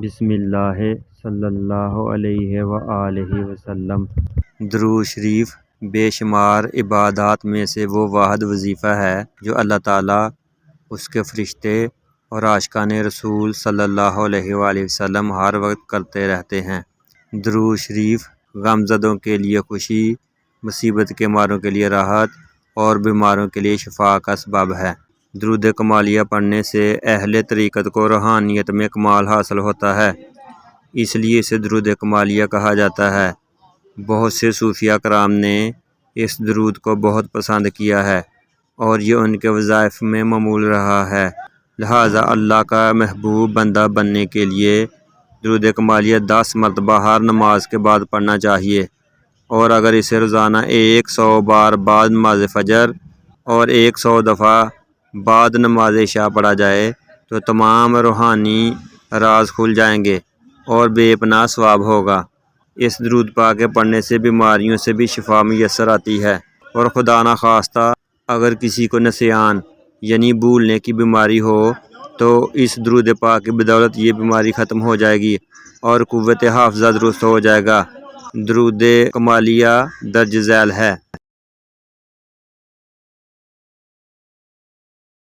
بسم اللہ صلی اللہ علیہ وآلہ وسلم۔ درود شریف بے شمار عبادات میں سے وہ واحد وظیفہ ہے جو اللہ تعالیٰ، اس کے فرشتے اور عاشقان رسول صلی اللہ علیہ وآلہ وسلم ہر وقت کرتے رہتے ہیں۔ درود شریف غمزدوں کے لیے خوشی، مصیبت کے ماروں کے لیے راحت اور بیماروں کے لیے شفا کا سبب ہے۔ درود کمالیہ پڑھنے سے اہل طریقت کو روحانیت میں کمال حاصل ہوتا ہے، اس لیے اسے درود کمالیہ کہا جاتا ہے۔ بہت سے صوفیہ کرام نے اس درود کو بہت پسند کیا ہے اور یہ ان کے وظائف میں معمول رہا ہے، لہٰذا اللہ کا محبوب بندہ بننے کے لیے درود کمالیہ 10 مرتبہ ہر نماز کے بعد پڑھنا چاہیے، اور اگر اسے روزانہ 100 بار بعد نماز فجر اور 100 دفعہ بعد نماز عشاء پڑھا جائے تو تمام روحانی راز کھل جائیں گے اور بے پناہ ثواب ہوگا۔ اس درود پاک کے پڑھنے سے بیماریوں سے بھی شفا میسر آتی ہے، اور خدا نخواستہ اگر کسی کو نسیان یعنی بھولنے کی بیماری ہو تو اس درود پاک کی بدولت یہ بیماری ختم ہو جائے گی اور قوت حافظہ درست ہو جائے گا۔ درود کمالیہ درج ذیل ہے۔